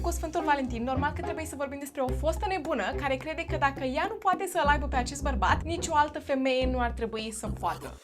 cu Sfântul Valentin, normal că trebuie să vorbim despre o fostă nebună care crede că dacă ea nu poate să-l aibă pe acest bărbat, nicio altă femeie nu ar trebui să poată.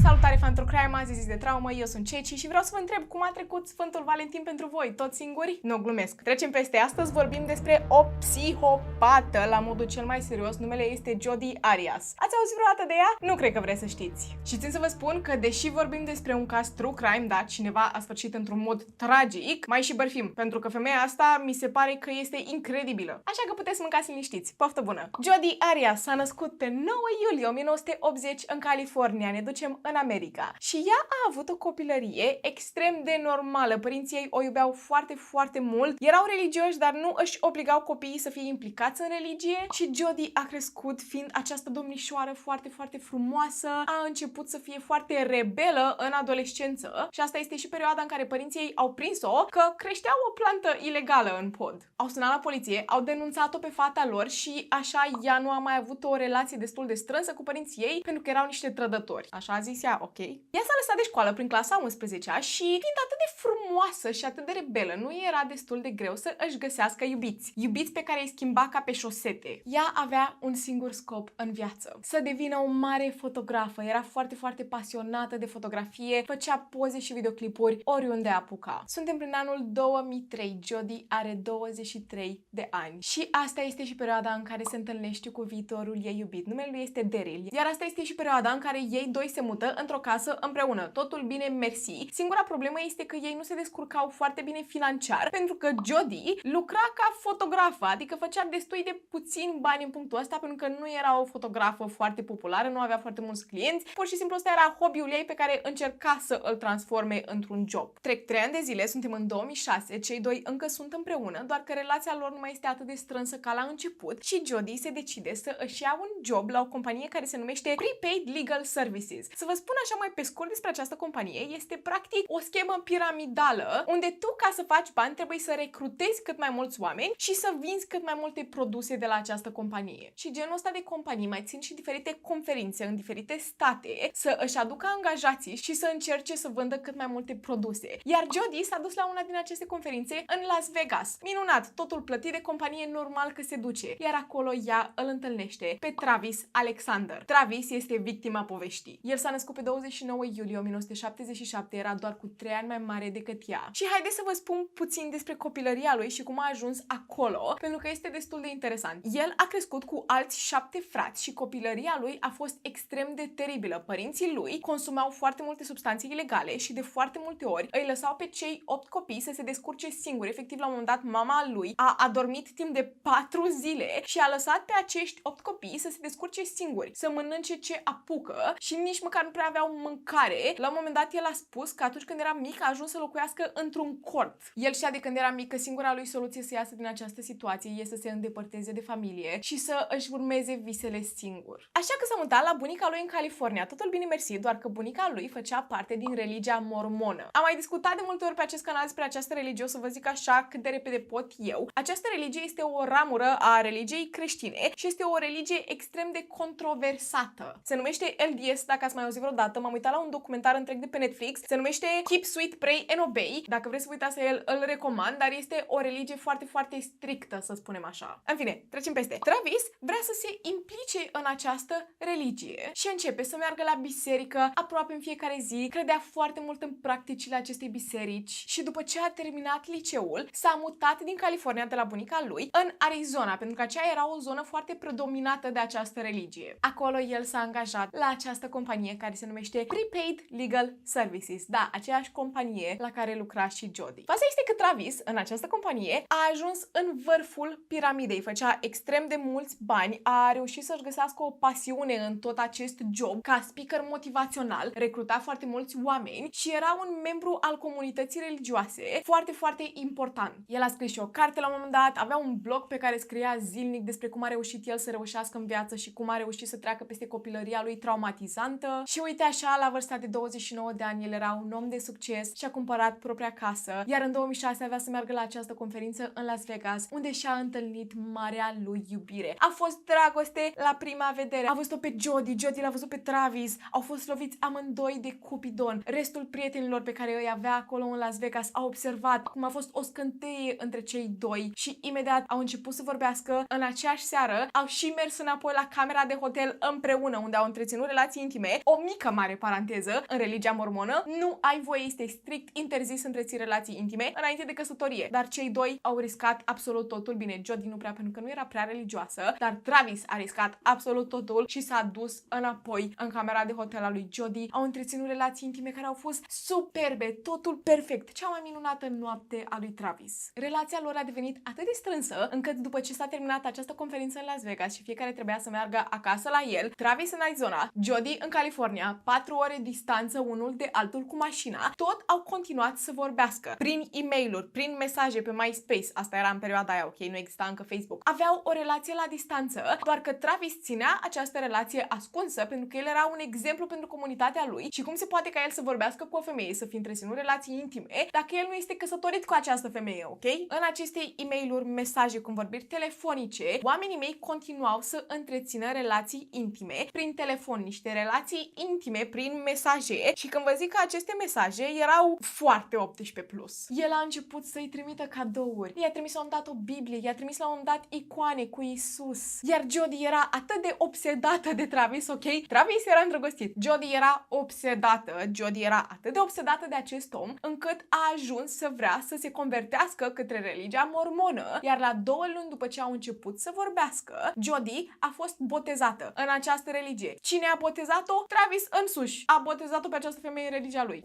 Salutare, fan True Crime, azi zi de traumă, eu sunt Ceci și vreau să vă întreb cum a trecut Sfântul Valentin pentru voi, toți singuri? Nu, glumesc. Trecem peste. Astăzi vorbim despre o psihopată, la modul cel mai serios, numele este Jodi Arias. Ați auzit vreodată de ea? Nu cred că vreți să știți. Și țin să vă spun că deși vorbim despre un caz True Crime, da, cineva a sfârșit într-un mod tragic, mai și bărfim, pentru că femeia asta mi se pare că este incredibilă. Așa că puteți mâncați liniștiți. Poftă bună! Jodi Arias s-a născut pe 9 iulie 1980 în California. Ne ducem în America. Și ea a avut o copilărie extrem de normală. Părinții ei o iubeau foarte, foarte mult. Erau religioși, dar nu își obligau copiii să fie implicați în religie și Jodi a crescut fiind această domnișoară foarte, foarte frumoasă. A început să fie foarte rebelă în adolescență și asta este și perioada în care părinții ei au prins-o că creștea o plantă ilegală în pod. Au sunat la poliție, au denunțat-o pe fata lor și așa ea nu a mai avut o relație destul de strânsă cu părinții ei pentru că erau niște trădători. Așa a zis ea, ok. Ea s-a lăsat de școală prin clasa 11-a și fiind atât de frumoasă și atât de rebelă, nu era destul de greu să își găsească iubiți. Iubiți pe care îi schimba ca pe șosete. Ea avea un singur scop în viață. Să devină o mare fotografă. Era foarte, foarte pasionată de fotografie, făcea poze și videoclipuri oriunde apuca. Suntem prin anul 2003. Jodi are 23 de ani. Și asta este și perioada în care se întâlnește cu viitorul ei iubit. Numele lui este Daryl. Iar asta este și perioada în care ei doi se mută într-o casă împreună. Totul bine, mersi. Singura problemă este că ei nu se descurcau foarte bine financiar, pentru că Jodi lucra ca fotografă, adică făcea destui de puțin bani în punctul ăsta, pentru că nu era o fotografă foarte populară, nu avea foarte mulți clienți, pur și simplu ăsta era hobby-ul ei pe care încerca să îl transforme într-un job. Trec 3 ani de zile, suntem în 2006, cei doi încă sunt împreună, doar că relația lor nu mai este atât de strânsă ca la început și Jodi se decide să își ia un job la o companie care se numește Prepaid Legal Services. Să vă spun așa mai pe scurt despre această companie, este practic o schemă piramidală unde tu, ca să faci bani, trebuie să recrutezi cât mai mulți oameni și să vinzi cât mai multe produse de la această companie. Și genul ăsta de companii mai țin și diferite conferințe în diferite state să își aducă angajații și să încerce să vândă cât mai multe produse. Iar Jodi s-a dus la una din aceste conferințe în Las Vegas. Minunat, totul plătit de companie, normal că se duce. Iar acolo ea îl întâlnește pe Travis Alexander. Travis este victima poveștii. El s-a născut pe 29 iulie 1977, era doar cu 3 ani mai mare decât ea. Și haideți să vă spun puțin despre copilăria lui și cum a ajuns acolo, pentru că este destul de interesant. El a crescut cu alți 7 frați și copilăria lui a fost extrem de teribilă. Părinții lui consumau foarte multe substanțe ilegale și de foarte multe ori îi lăsau pe cei 8 copii să se descurce singuri. Efectiv, la un moment dat, mama lui a adormit timp de 4 zile și a lăsat pe acești 8 copii să se descurce singuri, să mănânce ce apucă și nici măcar nu prea aveau mâncare. La un moment dat el a spus că atunci când era mic a ajuns să locuiască într-un cort. El știa de când era mic că singura lui soluție să iasă din această situație este să se îndepărteze de familie și să își urmeze visele singur. Așa că s-a mutat la bunica lui în California. Totul bine mersi, doar că bunica lui făcea parte din religia mormonă. Am mai discutat de multe ori pe acest canal despre această religie, o să vă zic așa cât de repede pot eu. Această religie este o ramură a religiei creștine și este o religie extrem de controversată. Se numește LDS, dacă ați mai auzit vreodată. M-am uitat la un documentar întreg de pe Netflix. Se numește Keep Sweet, Pray and Obey. Dacă vreți să vă uitați la el, îl recomand, dar este o religie foarte, foarte strictă, să spunem așa. În fine, trecem peste. Travis vrea să se implice în această religie și începe să meargă la biserică aproape în fiecare zi. Credea foarte mult în practicile acestei biserici și după ce a terminat liceul, s-a mutat din California de la bunica lui în Arizona, pentru că aceea era o zonă foarte predominată de această religie. Acolo el s-a angajat la această companie care se numește Prepaid Legal Services. Da, aceeași companie la care lucra și Jodi. Faza este că Travis, în această companie, a ajuns în vârful piramidei, făcea extrem de mulți bani, a reușit să-și găsească o pasiune în tot acest job ca speaker motivațional, recruta foarte mulți oameni și era un membru al comunității religioase foarte, foarte important. El a scris și o carte la un moment dat, avea un blog pe care scria zilnic despre cum a reușit el să reușească în viață și cum a reușit să treacă peste copilăria lui traumatizantă. Și uite așa, la vârsta de 29 de ani, el era un om de succes și a cumpărat cumpărat propria casă, iar în 2006 avea să meargă la această conferință în Las Vegas, unde și-a întâlnit marea lui iubire. A fost dragoste la prima vedere. A văzut-o pe Jody, Jody l-a văzut pe Travis, au fost loviți amândoi de Cupidon. Restul prietenilor pe care îi avea acolo în Las Vegas au observat cum a fost o scânteie între cei doi și imediat au început să vorbească. În aceeași seară au și mers înapoi la camera de hotel împreună, unde au întreținut relații intime. O mică mare paranteză, în religia mormonă nu ai voie, este strict interzis să întreții relații intime înainte de căsătorie. Dar cei doi au riscat absolut totul. Bine, Jody nu prea, pentru că nu era prea religioasă, dar Travis a riscat absolut totul și s-a dus înapoi în camera de hotel a lui Jody. Au întreținut relații intime care au fost superbe, totul perfect, cea mai minunată noapte a lui Travis. Relația lor a devenit atât de strânsă încât după ce s-a terminat această conferință în Las Vegas și fiecare trebuia să meargă acasă la el, Travis în Arizona, Jody în California, 4 ore distanță unul de altul cu mașina, tot au continuat să vorbească prin e-mail-uri, prin mesaje pe MySpace, asta era în perioada aia, ok, nu exista încă Facebook. Aveau o relație la distanță, doar că Travis ținea această relație ascunsă pentru că el era un exemplu pentru comunitatea lui și cum se poate ca el să vorbească cu o femeie, să fi întreținut relații intime, dacă el nu este căsătorit cu această femeie, ok? În aceste e-mail-uri, mesaje, convorbiri telefonice, oamenii mei continuau să întrețină relații intime prin telefon, niște relații intime prin mesaje și când vă zic că aceste mesaje erau foarte 18+. El a început să-i trimită cadouri, i-a trimis la un dat o Biblie, i-a trimis la un dat icoane cu Isus, iar Jody era atât de obsedată de Travis, ok? Travis era îndrăgostit, Jody era obsedată, Jody era atât de obsedată de acest om încât a ajuns să vrea să se convertească către religia mormonă, iar la 2 luni după ce au început să vorbească, Jody a fost botezată în această religie. Cine a botezat-o? Travis însuși a botezat-o pe această femeie în religia lui.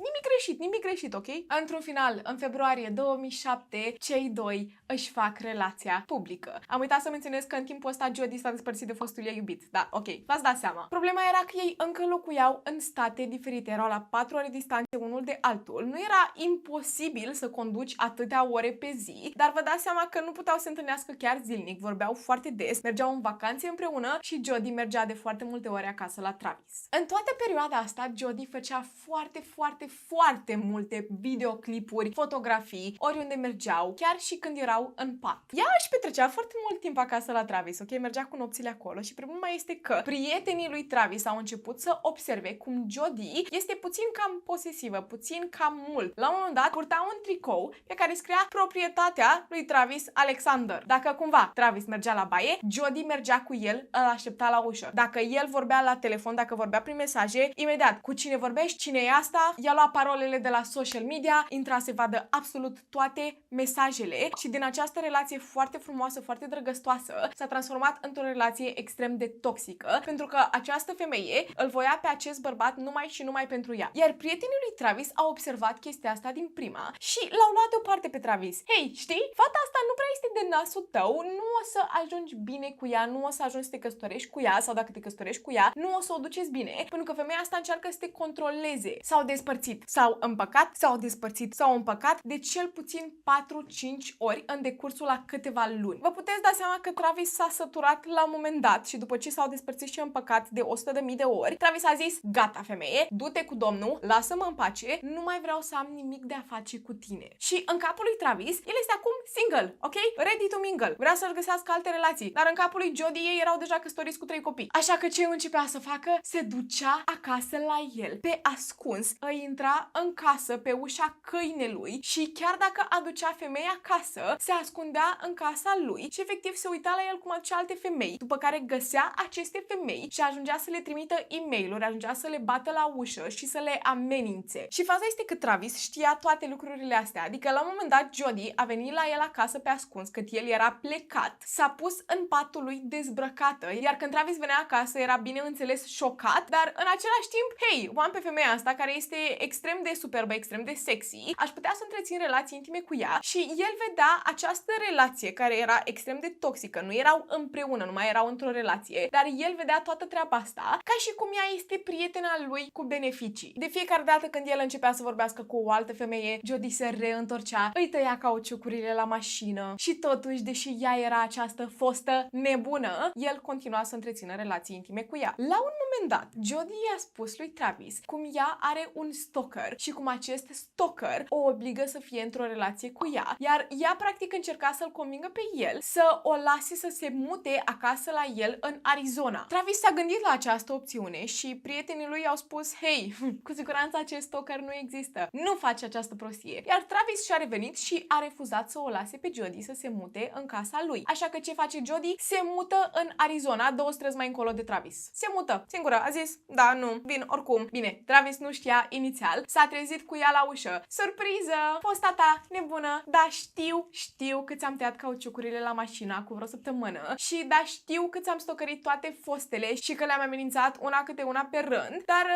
Nimic greșit, ok? Într-un final, în februarie 2007, cei doi își fac relația publică. Am uitat să menționez că în timpul ăsta Jody s-a despărțit de fostul ei iubit. Da, ok, v-ați dat seama. Problema era că ei încă locuiau în state diferite, erau la 4 ore distanțe unul de altul. Nu era imposibil să conduci atâtea ore pe zi, dar vă dați seama că nu puteau să se întâlnească chiar zilnic, vorbeau foarte des, mergeau în vacanțe împreună și Jody mergea de foarte multe ori acasă la Travis. În toată perioada asta, Jody făcea foarte multe videoclipuri, fotografii, oriunde mergeau, chiar și când erau în pat. Ea își petrecea foarte mult timp acasă la Travis, ok? Mergea cu nopțile acolo și problema este că prietenii lui Travis au început să observe cum Jody este puțin cam posesivă, puțin cam mult. La un moment dat purta un tricou pe care scria proprietatea lui Travis Alexander. Dacă cumva Travis mergea la baie, Jody mergea cu el, îl aștepta la ușă. Dacă el vorbea la telefon, dacă vorbea prin mesaje, imediat, cu cine vorbești, cine e asta, ea lua parolele de la social media, intra să vadă absolut toate mesajele și din această relație foarte frumoasă, foarte drăgăstoasă, s-a transformat într-o relație extrem de toxică, pentru că această femeie îl voia pe acest bărbat numai și numai pentru ea. Iar prietenii lui Travis au observat chestia asta din prima și l-au luat deoparte pe Travis. Hei, știi? Fata asta nu prea este de nasul tău, nu o să ajungi bine cu ea, nu o să ajungi să te căsătorești cu ea sau dacă te căsătorești cu ea, nu o să o duceți bine, pentru că femeia asta încearcă să te controleze. S-au despărțit, s-au împăcat, s-au despărțit, s-au împăcat de cel puțin 4-5 ori în decursul a câteva luni. Vă puteți da seama că Travis s-a săturat la un moment dat și după ce s-au despărțit și împăcat de 100.000 de ori, Travis a zis: gata femeie, du-te cu Domnul, lasă-mă în pace, nu mai vreau să am nimic de a face cu tine. Și în capul lui Travis, el este acum single, ok? Ready to mingle. Vrea să-și găsească alte relații. Dar în capul lui Jody ei erau deja căsătoriți cu 3 copii. Așa că ce începea să facă? Se ducea acasă la el, pe ascuns, îi intra în casă pe ușa câinelui și chiar dacă aducea femeia acasă, se ascundea în casa lui și efectiv se uita la el cum aducea alte femei, după care găsea aceste femei și ajungea să le trimită e-mail-uri, ajungea să le bată la ușă și să le amenințe. Și faza este că Travis știa toate lucrurile astea, adică la un moment dat Jody a venit la el acasă pe ascuns, cât el era plecat, s-a pus în patul lui dezbrăcată, iar când Travis venea acasă era bineînțeles șocat, dar în același timp, hei, o am pe femeia asta care este extrem de superbă, extrem de sexy, aș putea să întrețin relații intime cu ea și el vedea această relație care era extrem de toxică, nu erau împreună, nu mai erau într-o relație, dar el vedea toată treaba asta ca și cum ea este prietena lui cu beneficii. De fiecare dată când el începea să vorbească cu o altă femeie, Jody se reîntorcea, îi tăia cauciucurile la mașină și totuși, deși ea era această fostă nebună, el continua să întrețină relații intime cu ea. La un moment moment dat, Jody i-a spus lui Travis cum ea are un stalker și cum acest stalker o obligă să fie într-o relație cu ea, iar ea practic încerca să-l convingă pe el să o lase să se mute acasă la el în Arizona. Travis s-a gândit la această opțiune și prietenii lui i-au spus, hei, cu siguranță acest stalker nu există, nu face această prostie. Iar Travis și-a revenit și a refuzat să o lase pe Jody să se mute în casa lui. Așa că ce face Jody? Se mută în Arizona, 2 străzi mai încolo de Travis. Se mută. Singură. A zis, da, nu, vin oricum. Bine, Travis nu știa inițial. S-a trezit cu ea la ușă. Surpriză! Fosta ta, nebună. Da, știu că ți-am tăiat cauciucurile la mașina cu vreo săptămână și da, știu că ți-am stocărit toate fostele și că le-am amenințat una câte una pe rând, dar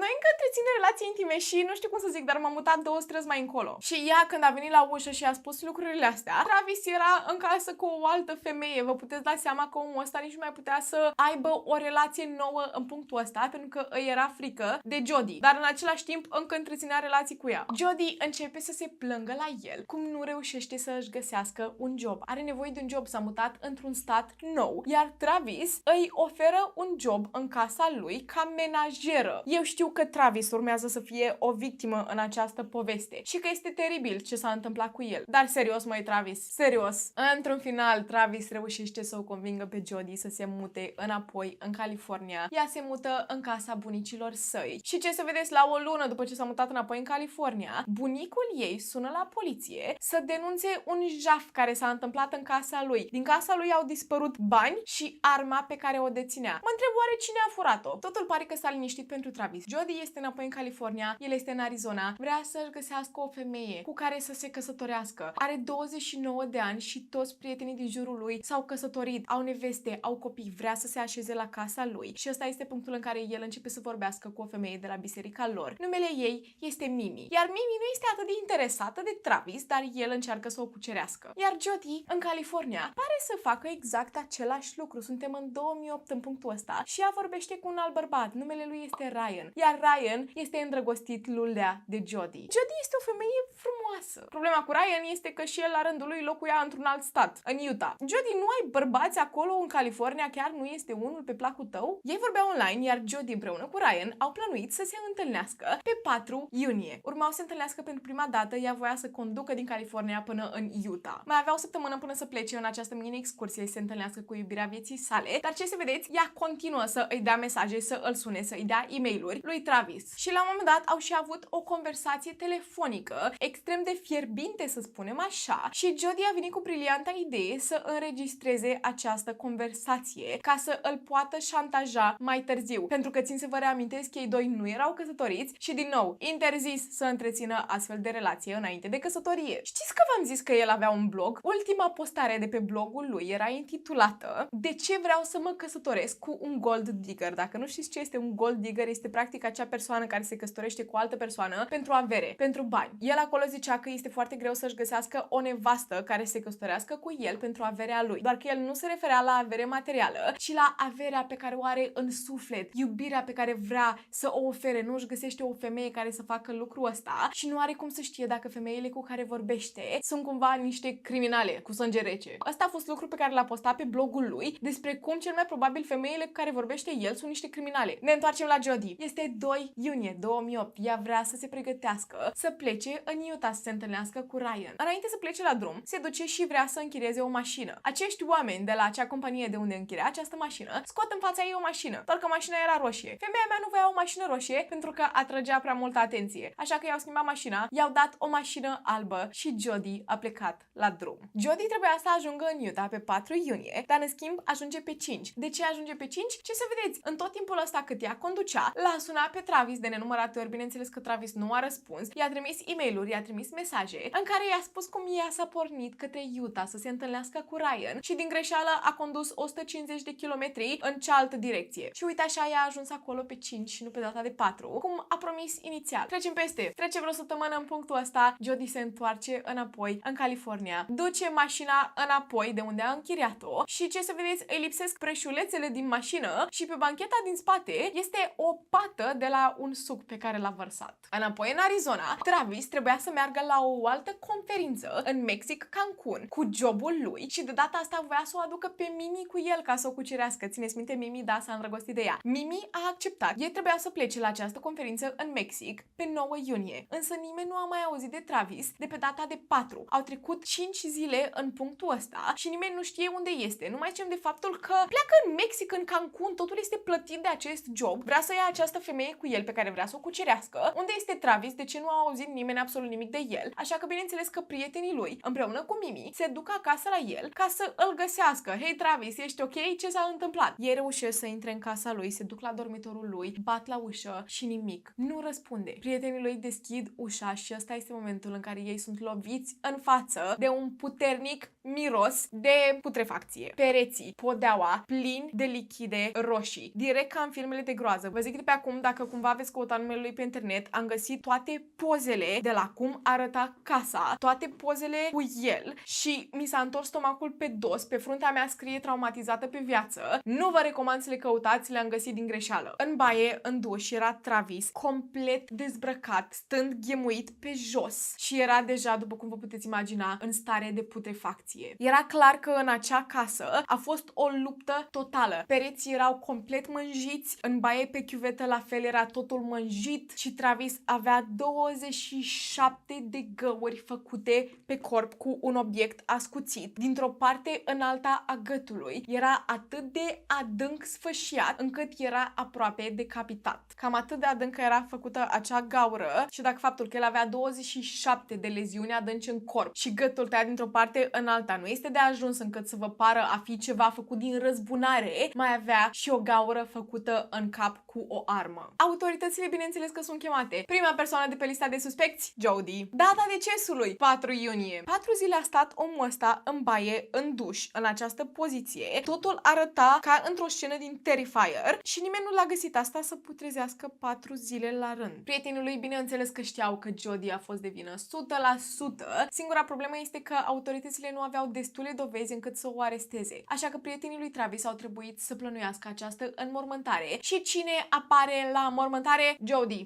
noi încă întreținem relații intime și nu știu cum să zic, dar m-am mutat 2 străzi mai încolo. Și ea, când a venit la ușă și a spus lucrurile astea, Travis era în casă cu o altă femeie. Vă puteți da seama că omul ăsta nici nu mai putea să aibă o relație nouă în punctul ăsta, pentru că îi era frică de Jody, dar în același timp încă întreținea relații cu ea. Jody începe să se plângă la el, cum nu reușește să își găsească un job. Are nevoie de un job, s-a mutat într-un stat nou, iar Travis îi oferă un job în casa lui ca menajeră. Eu știu că Travis urmează să fie o victimă în această poveste și că este teribil ce s-a întâmplat cu el. Dar serios, măi, Travis, serios. Într-un final, Travis reușește să o convingă pe Jody să se mute înapoi în California. Ea se mută în casa bunicilor săi. Și ce să vedeți, la o lună după ce s-a mutat înapoi în California, bunicul ei sună la poliție să denunțe un jaf care s-a întâmplat în casa lui. Din casa lui au dispărut bani și arma pe care o deținea. Mă întreb oare cine a furat-o? Totul pare că s-a liniștit pentru Travis. Jody este înapoi în California, el este în Arizona, vrea să-și găsească o femeie cu care să se căsătorească. Are 29 de ani și toți prietenii din jurul lui s-au căsătorit, au neveste, au copii, vrea să se așeze la casa lui. Și ăsta este punctul în care el începe să vorbească cu o femeie de la biserica lor. Numele ei este Mimi. Iar Mimi nu este atât de interesată de Travis, dar el încearcă să o cucerească. Iar Jody, în California, pare să facă exact același lucru. Suntem în 2008 în punctul ăsta și ea vorbește cu un alt bărbat. Numele lui este Ryan. Iar Ryan este îndrăgostit lulea de Jody. Jody este o femeie frumoasă. Problema cu Ryan este că și el la rândul lui locuia într-un alt stat, în Utah. Jody, nu ai bărbați acolo în California? Chiar nu este unul pe placul tău? Ei vorbeau online, iar Jody împreună cu Ryan au plănuit să se întâlnească pe 4 iunie. Urmau să se întâlnească pentru prima dată, ea voia să conducă din California până în Utah. Mai avea o săptămână până să plece în această mini-excursie, să se întâlnească cu iubirea vieții sale, dar ce să vedeți, ea continuă să îi dea mesaje, să îl sune, să îi dea e-mail-uri lui Travis. Și la un moment dat au și avut o conversație telefonică extrem de fierbinte, să spunem așa, și Jody a venit cu brilianta idee să înregistreze această conversație ca să îl poată șantaja mai târziu. Pentru că țin să vă reamintesc că ei doi nu erau căsătoriți și din nou, interzis să întrețină astfel de relație înainte de căsătorie. Știți că v-am zis că el avea un blog? Ultima postare de pe blogul lui era intitulată De ce vreau să mă căsătoresc cu un gold digger? Dacă nu știți ce este un gold digger, este practic acea persoană care se căsătorește cu o altă persoană pentru avere, pentru bani. El acolo zicea că este foarte greu să-și găsească o nevastă care se căsătorească cu el pentru averea lui. Doar că el nu se referea la avere materială, ci la averea pe care o are în suflet, iubirea pe care vrea să o ofere. Nu își găsește o femeie care să facă lucrul ăsta și nu are cum să știe dacă femeile cu care vorbește sunt cumva niște criminale cu sânge rece. Ăsta a fost lucru pe care l-a postat pe blogul lui despre cum cel mai probabil femeile cu care vorbește el sunt niște criminale. Ne întoarcem la Jody. Este 2 iunie 2008. Ea vrea să se pregătească să plece în Utah să se întâlnească cu Ryan. Înainte să plece la drum, se duce și vrea să închirieze o mașină. Acești oameni de la acea companie de unde închiria această mașină scot în fața ei o mașină, doar că mașina era roșie. Femeia mea nu voia o mașină roșie pentru că atragea prea multă atenție. Așa că i-au schimbat mașina, i-au dat o mașină albă și Jody a plecat la drum. Jody trebuia să ajungă în Utah pe 4 iunie, dar în schimb ajunge pe 5. De ce ajunge pe 5? Ce să vedeți? În tot timpul ăsta cât ea conducea, l-a sunat pe Travis de nenumărate ori, bineînțeles că Travis nu a răspuns, i-a trimis e-mail-uri, i-a trimis mesaje în care i-a spus cum ea s-a pornit către Utah să se întâlnească cu Ryan și din greșeală a condus 150 de kilometri în cealaltă direcție. Și uite așa ea a ajuns acolo pe 5 și nu pe data de 4, cum a promis inițial. Trecem peste. Trece vreo săptămână în punctul ăsta, Jody se întoarce înapoi în California, duce mașina înapoi de unde a închiriat-o și ce să vedeți, îi lipsesc preșulețele din mașină și pe bancheta din spate este o pată de la un suc pe care l-a vărsat. Înapoi în Arizona, Travis trebuia să meargă la o altă conferință în Mexic, Cancun, cu jobul lui și de data asta voia să o aducă pe Mimi cu el ca să o cucerească. Țineți minte, Mimi, da, s-a îndrăgostit de ea. Mimi a acceptat. Ei trebuia să plece la această conferință în Mexic pe 9 iunie. Însă nimeni nu a mai auzit de Travis de pe data de 4. Au trecut 5 zile în punctul ăsta și nimeni nu știe unde este. Nu mai zicem de faptul că pleacă în Mexic, în Cancun, totul este plătit de acest job. Vrea să ia această femeie cu el pe care vrea să o cucerească. Unde este Travis? De ce nu a auzit nimeni absolut nimic de el? Așa că bineînțeles că prietenii lui, împreună cu Mimi, se duc acasă la el ca să îl găsească. Hei Travis, ești ok? Ce s-a întâmplat? Ei reușesc să intre în casa lui, se duc la dormitorul lui, bat la ușă și nimic. Nu răspunde. Prietenii lui deschid ușa și ăsta este momentul în care ei sunt loviți în față de un puternic miros de putrefacție. Pereții, podeaua, plini de lichide roșii. Direct ca în filmele de groază. Vă zic de pe acum, dacă cumva veți căuta numele lui pe internet, am găsit toate pozele de la cum arăta casa, toate pozele cu el și mi s-a întors stomacul pe dos, pe fruntea mea scrie traumatizată pe viață. Nu vă recomand să le căutați, le-am găsit din greșeală. În baie, în duș, era Travis complet dezbrăcat, stând ghemuit pe jos și era deja, după cum vă puteți imagina, în stare de putrefacție. Era clar că în acea casă a fost o luptă totală. Pereții erau complet mânjiți, în baie pe chiuvetă la fel era totul mânjit și Travis avea 27 de găuri făcute pe corp cu un obiect ascuțit dintr-o parte în alta a gâtului. Era atât de adânc sfâșiat încât era aproape decapitat. Cam atât de adânc era făcută acea gaură și dacă faptul că el avea 27 de leziuni adânci în corp și gâtul tăiat dintr-o parte în alta nu este de ajuns încât să vă pară a fi ceva făcut din răzbunare, mai avea și o gaură făcută în cap cu o armă. Autoritățile, bineînțeles că sunt chemate. Prima persoană de pe lista de suspecți, Jody. Data decesului, 4 iunie. 4 zile a stat omul ăsta în baie, în duș, în această poziție. Totul arăta ca într-o scenă din Terrifier și nimeni nu l-a găsit. Asta să putrezească 4 zile la rând. Prietenii lui, bineînțeles că știau că Jody a fost de vină 100%. Singura problemă este că autoritățile nu aveau destule dovezi încât să o aresteze. Așa că prietenii lui Travis au trebuit să plănuiască această înmormântare. Și cine apare la înmormântare? Jody.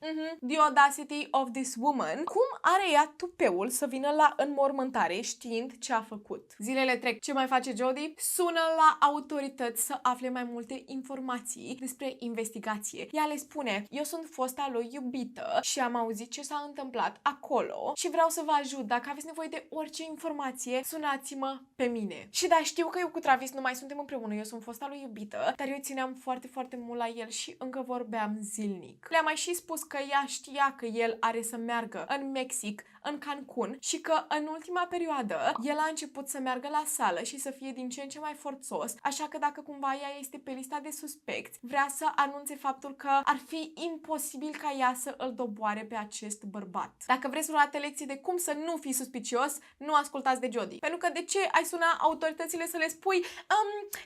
The audacity of this woman. Cum are ea tupeul să vină la înmormântare știind ce a făcut? Zilele trec. Ce mai face Jody? Sună la autorități să afle mai multe informații despre investigație. Ea le spune, eu sunt fosta lui iubită și am auzit ce s-a întâmplat acolo și vreau să vă ajut. Dacă aveți nevoie de orice informație, sunați-mă pe mine. Și da, știu că eu cu Travis nu mai suntem împreună, eu sunt fosta lui iubită, dar eu țineam foarte, foarte mult la el și încă vorbeam zilnic. Le-am mai și spus că ea știa că el are să meargă în Mexic, în Cancun și că în ultima perioadă el a început să meargă la sală și să fie din ce în ce mai forțos, așa că dacă cumva ea este pe lista de suspecți, vrea să anunțe faptul că ar fi imposibil ca ea să îl doboare pe acest bărbat. Dacă vreți să luați lecții de cum să nu fii suspicios, nu ascultați de Jody. Pentru că de ce ai suna autoritățile să le spui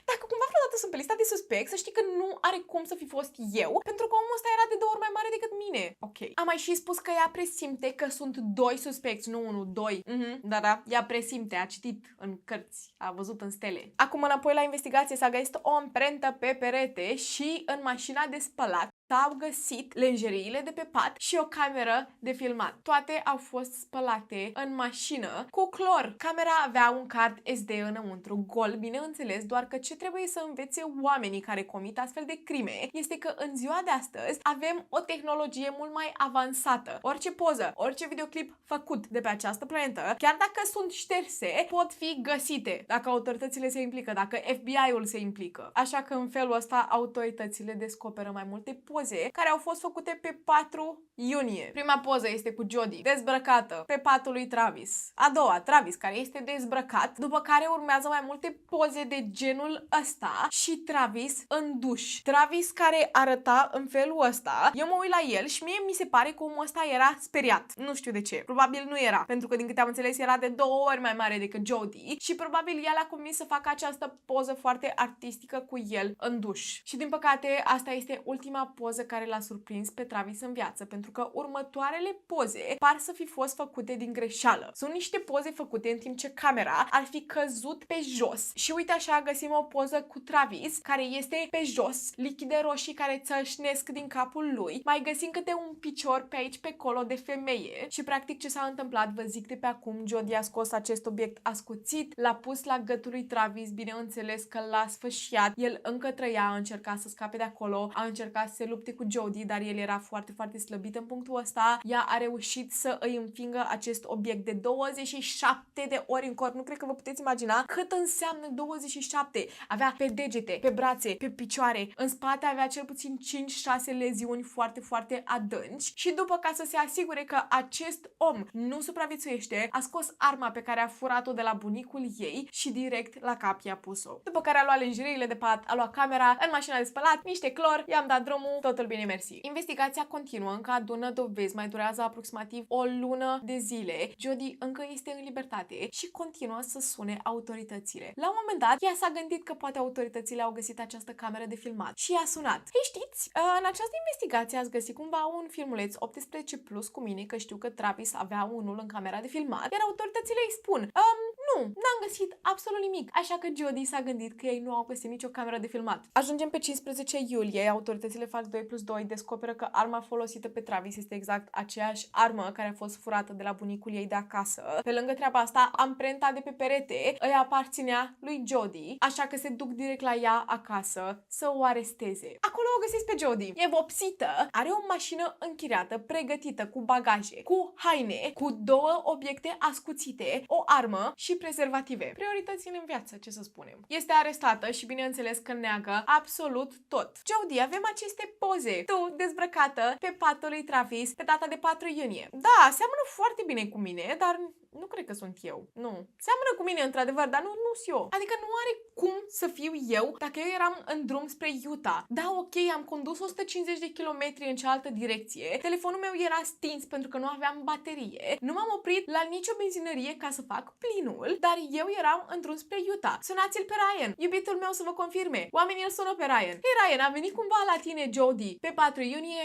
dacă cumva vreodată sunt pe lista de suspecți, să știi că nu are cum să fi fost eu, pentru că omul ăsta era de 2 ori mai mare decât mine. Ok. Am mai și spus că ea presimte că sunt 2 suspecți, nu 1, 2. Da, ea presimte, a citit în cărți, a văzut în stele. Acum înapoi la investigație s-a găsit o amprentă pe perete și în mașina de spălat s-au găsit lenjeriile de pe pat și o cameră de filmat. Toate au fost spălate în mașină cu clor. Camera avea un card SD înăuntru, gol, bineînțeles, doar că ce trebuie să învețe oamenii care comit astfel de crime este că în ziua de astăzi avem o tehnologie mult mai avansată. Orice poză, orice videoclip făcut de pe această planetă, chiar dacă sunt șterse, pot fi găsite dacă autoritățile se implică, dacă FBI-ul se implică. Așa că în felul ăsta autoritățile descoperă mai multe poze care au fost făcute pe 4 iunie. Prima poză este cu Jody, dezbrăcată, pe patul lui Travis. A doua, Travis, care este dezbrăcat, după care urmează mai multe poze de genul ăsta și Travis în duș. Travis care arăta în felul ăsta, eu mă uit la el și mie mi se pare că omul ăsta era speriat. Nu știu de ce. Probabil nu era, pentru că din câte am înțeles era de 2 ori mai mare decât Jody și probabil el a convins să facă această poză foarte artistică cu el în duș. Și din păcate, asta este ultima poză poză care l-a surprins pe Travis în viață, pentru că următoarele poze par să fi fost făcute din greșeală. Sunt niște poze făcute în timp ce camera ar fi căzut pe jos. Și uite așa găsim o poză cu Travis care este pe jos, lichide roșii care țășnesc din capul lui. Mai găsim câte un picior pe aici, pe acolo de femeie. Și practic ce s-a întâmplat, vă zic de pe acum, Jodie a scos acest obiect ascuțit, l-a pus la gâtul lui Travis, bineînțeles că l-a sfâșiat. El încă trăia, a încercat să scape de acolo, a încercat să se lupte cu Jodie, dar el era foarte, foarte slăbit în punctul ăsta. Ea a reușit să îi înfingă acest obiect de 27 de ori în corp. Nu cred că vă puteți imagina cât înseamnă 27. Avea pe degete, pe brațe, pe picioare, în spate avea cel puțin 5-6 leziuni foarte, foarte adânci și după, ca să se asigure că acest om nu supraviețuiește, a scos arma pe care a furat-o de la bunicul ei și direct la cap i-a pus-o. După care a luat lenjeriile de pat, a luat camera, în mașina de spălat, niște clor, i-am dat drumul, totul bine mersi. Investigația continuă, încă adună dovezi, mai durează aproximativ o lună de zile. Jodie încă este în libertate și continuă să sune autoritățile. La un moment dat, ea s-a gândit că poate autoritățile au găsit această cameră de filmat și i-a sunat. Hei, știți, în această investigație ați găsit cumva un filmuleț 18 plus cu mine, că știu că Travis avea unul în camera de filmat, iar autoritățile îi spun, nu, n-am găsit absolut nimic. Așa că Jodie s-a gândit că ei nu au găsit nicio cameră de filmat. Ajungem pe 15 iulie, autoritățile fac 2+2, descoperă că arma folosită pe Travis este exact aceeași armă care a fost furată de la bunicul ei de acasă. Pe lângă treaba asta, amprenta de pe perete îi aparținea lui Jodie, așa că se duc direct la ea acasă să o aresteze. Acolo o găsiți pe Jodie. E vopsită, are o mașină închiriată, pregătită, cu bagaje, cu haine, cu 2 obiecte ascuțite, o armă și prezervative. Prioritățile în viață, ce să spunem. Este arestată și bineînțeles că neagă absolut tot. Jodie, avem aceste poze. Tu, dezbrăcată, pe patul lui Travis, pe data de 4 iunie. Da, seamănă foarte bine cu mine, dar nu cred că sunt eu. Nu. Seamănă cu mine, într-adevăr, dar nu sunt eu. Adică nu are cum să fiu eu dacă eu eram în drum spre Utah. Da, ok, am condus 150 de kilometri în cealaltă direcție. Telefonul meu era stins pentru că nu aveam baterie. Nu m-am oprit la nicio benzinărie ca să fac plinul, dar eu eram în drum spre Utah. Sunați-l pe Ryan, iubitul meu, să vă confirme. Oamenii îl sună pe Ryan. Hei, Ryan, a venit cumva la tine Jodie pe 4 iunie?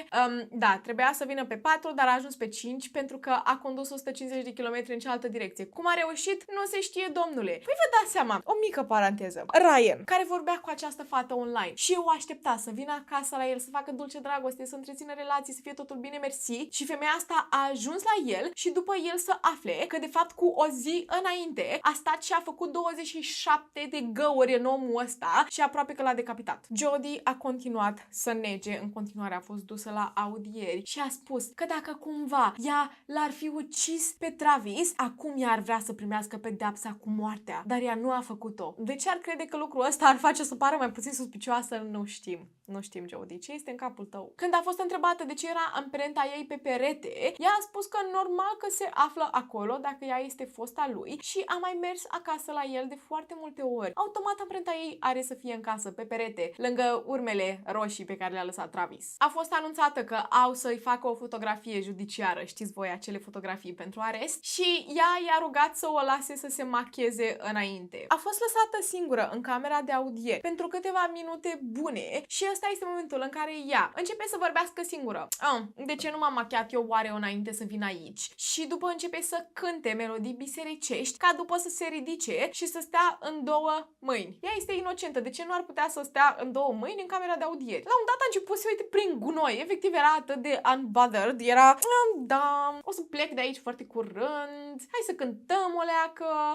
Da, trebuia să vină pe 4, dar a ajuns pe 5 pentru că a condus 150 de kilometri în cealaltă direcție. Cum a reușit? Nu se știe, domnule. Păi vă dați seama, o mică paranteză. Ryan, care vorbea cu această fată online și eu o aștepta să vină acasă la el, să facă dulce dragoste, să întrețină relații, să fie totul bine mersi, și femeia asta a ajuns la el și după el să afle că de fapt cu o zi înainte a stat și a făcut 27 de găuri în omul ăsta și aproape că l-a decapitat. Jodie a continuat să nege, în continuare a fost dusă la audieri și a spus că dacă cumva ea l-ar fi ucis pe Travis, acum ea ar vrea să primească pedeapsa cu moartea, dar ea nu a făcut-o. De ce ar crede că lucrul ăsta ar face să pară mai puțin suspicioasă? Nu știm. Nu știm, Jodie, ce este în capul tău? Când a fost întrebată de ce era amprenta ei pe perete, ea a spus că normal că se află acolo dacă ea este fosta lui și a mai mers acasă la el de foarte multe ori. Automat amprenta ei are să fie în casă, pe perete, lângă urmele roșii pe care le-a lăsat Travis. A fost anunțată că au să-i facă o fotografie judiciară, știți voi, acele fotografii pentru arest, și ea i-a rugat să o lase să se macheze înainte. A fost lăsată singură în camera de audieri pentru câteva minute bune și ăsta este momentul în care ea începe să vorbească singură. De ce nu m-am machiat eu oare înainte să vin aici? Și după începe să cânte melodii bisericești ca după să se ridice și să stea în 2 mâini. Ea este inocentă. De ce nu ar putea să stea în 2 mâini în camera de audieri? La un dat a început să uite prin gunoi. Efectiv era atât de unbothered. Era, da, o să plec de aici foarte curând. Hai să cântăm o leacă.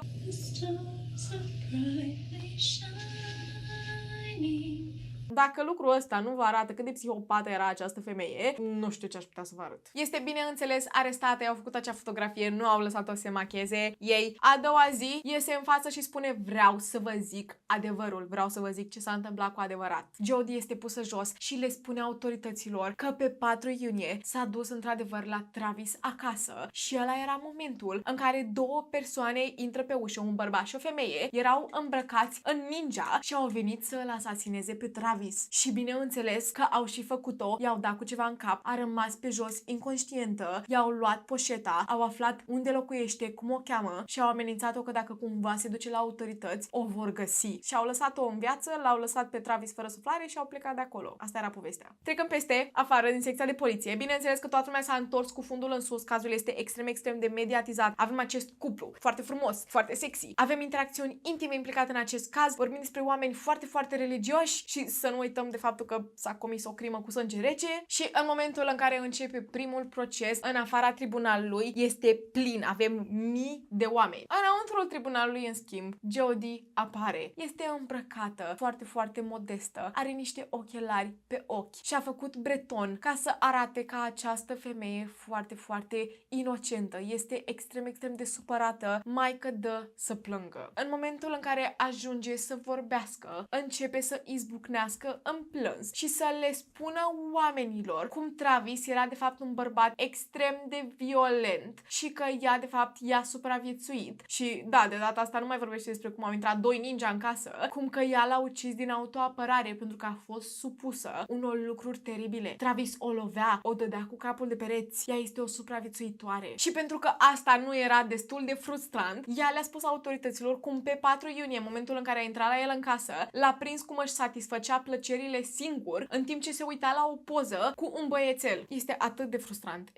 Dacă lucrul ăsta nu vă arată cât de psihopată era această femeie, nu știu ce aș putea să vă arăt. Este bineînțeles arestată, i-au făcut acea fotografie, nu au lăsat-o să se macheze ei. A doua zi iese în față și spune: vreau să vă zic adevărul, vreau să vă zic ce s-a întâmplat cu adevărat. Jodie este pusă jos și le spune autorităților că pe 4 iunie s-a dus într-adevăr la Travis acasă și ăla era momentul în care 2 persoane intră pe ușă, un bărbat și o femeie, erau îmbrăcați în ninja și au venit să îl asasineze pe Travis. Travis. Și bineînțeles că au și făcut-o, i-au dat cu ceva în cap, a rămas pe jos inconștientă, i-au luat poșeta, au aflat unde locuiește, cum o cheamă și au amenințat-o că dacă cumva se duce la autorități, o vor găsi. Și au lăsat-o în viață, l-au lăsat pe Travis fără suflare și au plecat de acolo. Asta era povestea. Trecăm peste, afară, din secția de poliție. Bineînțeles că toată lumea s-a întors cu fundul în sus, cazul este extrem de mediatizat. Avem acest cuplu foarte frumos, foarte sexy. Avem interacțiuni intime implicate în acest caz, vorbim despre oameni foarte religioși și să nu uităm de faptul că s-a comis o crimă cu sânge rece și în momentul în care începe primul proces, în afara tribunalului, este plin. Avem mii de oameni. Înăuntrul tribunalului, în schimb, Jodie apare. Este îmbrăcată, foarte modestă, are niște ochelari pe ochi și a făcut breton ca să arate ca această femeie foarte inocentă. Este extrem de supărată, mai că dă să plângă. În momentul în care ajunge să vorbească, începe să izbucnească în plâns și să le spună oamenilor cum Travis era de fapt un bărbat extrem de violent și că ea de fapt i-a supraviețuit. Și da, de data asta nu mai vorbește despre cum au intrat doi ninja în casă, cum că ea l-a ucis din autoapărare pentru că a fost supusă unor lucruri teribile. Travis o lovea, o dădea cu capul de pereți, ea este o supraviețuitoare. Și pentru că asta nu era destul de frustrant, ea le-a spus autorităților cum pe 4 iunie, în momentul în care a intrat la el în casă, l-a prins cum își satisfăcea plăcerile singur, în timp ce se uita la o poză cu un băiețel. Este atât de frustrant.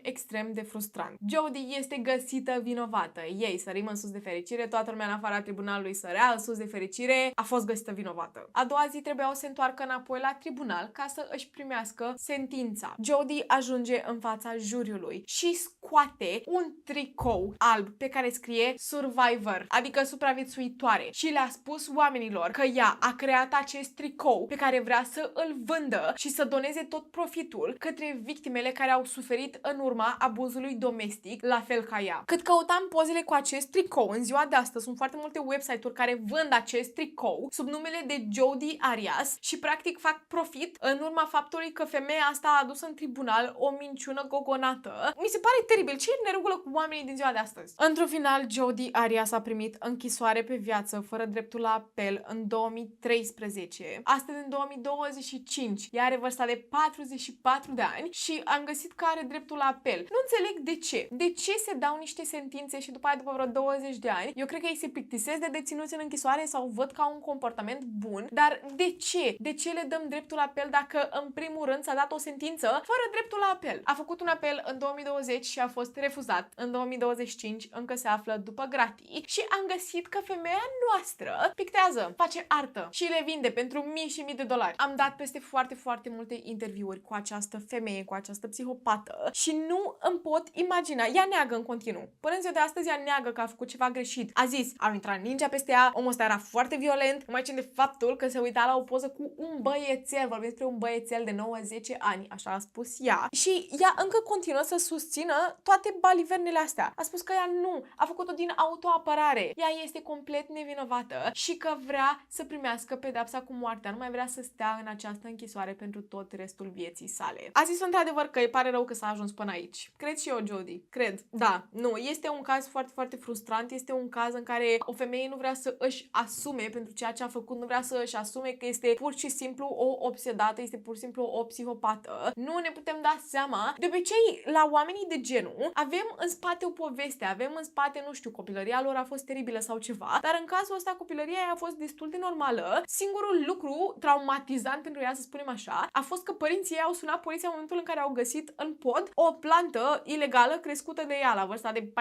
Extrem de frustrant. Jodie este găsită vinovată. Ei sărim în sus de fericire, toată lumea în afara tribunalului sărea în sus de fericire, a fost găsită vinovată. A doua zi trebuiau să se întoarcă înapoi la tribunal ca să își primească sentința. Jodie ajunge în fața juriului și scoate un tricou alb pe care scrie Survivor, adică supraviețuitoare, și le-a spus oamenilor că ea a creat acest tricou pe care vrea să îl vândă și să doneze tot profitul către victimele care au suferit în urma abuzului domestic, la fel ca ea. Cât căutam pozele cu acest tricou, în ziua de astăzi sunt foarte multe website-uri care vând acest tricou sub numele de Jodie Arias și practic fac profit în urma faptului că femeia asta a adus în tribunal o minciună gogonată. Mi se pare teribil. Ce e în regulă cu oamenii din ziua de astăzi? Într-un final, Jodie Arias a primit închisoare pe viață fără dreptul la apel în 2013. Astăzi, în 2025, ea are vârsta de 44 de ani și am găsit că are dreptul la apel. Nu înțeleg de ce. De ce se dau niște sentințe și după aia, după vreo 20 de ani, eu cred că ei se plictisesc de deținuți în închisoare sau văd ca un comportament bun, dar de ce? De ce le dăm dreptul la apel dacă în primul rând s-a dat o sentință fără dreptul la apel? A făcut un apel în 2020 și a fost refuzat. În 2025 încă se află după gratii și am găsit că femeia noastră pictează, face artă și le vinde pentru mii și mii de dolari. Am dat peste foarte multe interviuri cu această femeie, cu această psihopată și nu îmi pot imagina. Ea neagă în continuu. Până în ziua de astăzi ea neagă că a făcut ceva greșit. A zis, au intrat ninja peste ea, omul ăsta era foarte violent, numai ce de faptul că se uita la o poză cu un băiețel, vorbim despre un băiețel de 9-10 ani, așa a spus ea. Și ea încă continuă să susțină toate balivernele astea. A spus că ea nu, a făcut-o din autoapărare. Ea este complet nevinovată și că vrea să primească pedapsa cu moartea, nu mai vrea să stea în această închisoare pentru tot restul vieții sale. A zis într-adevăr că îi pare rău că s-a ajuns până aici. Cred și eu, Jodie. Cred. Da, nu, este un caz foarte frustrant, este un caz în care o femeie nu vrea să își asume pentru ceea ce a făcut, nu vrea să își asume că este pur și simplu o obsedată, este pur și simplu o psihopată. Nu ne putem da seama. De obicei, la oamenii de genul, avem în spate o poveste, avem în spate, nu știu, copilăria lor a fost teribilă sau ceva, dar în cazul ăsta copilăria ei a fost destul de normală. Singurul lucru traumatizant pentru ea, să spunem așa, a fost că părinții ei au sunat poliția în momentul în care au găsit în pod o plantă ilegală crescută de ea la vârsta de 14-15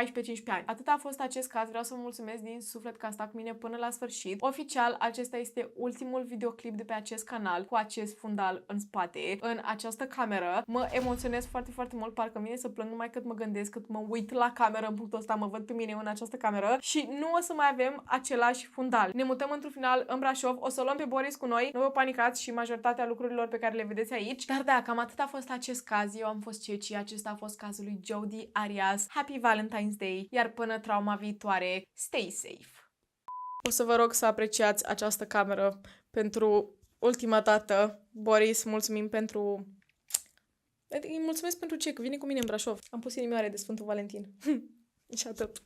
ani. Atât a fost acest caz, vreau să vă mulțumesc din suflet că a stat cu mine până la sfârșit. Oficial, acesta este ultimul videoclip de pe acest canal cu acest fundal în spate, în această cameră. Mă emoționez foarte mult, parcă mine să plâng numai cât mă gândesc, cât mă uit la cameră în punctul ăsta, mă văd pe mine în această cameră și nu o să mai avem același fundal. Ne mutăm într-un final în Brașov, o să luăm pe Boris cu noi, nu vă panicați și majoritatea lucrurilor pe care le vedeți aici. Dar da, cam atât a fost acest caz. Eu am fost Ceci, acesta a fost cazul lui Jodie Arias. Happy Valentine's Day, iar până trauma viitoare, stay safe! O să vă rog să apreciați această cameră pentru ultima dată. Boris, mulțumim pentru... Îi mulțumesc pentru ce? Că vine cu mine în Brașov. Am pus inimioare de Sfântul Valentin. Și atât.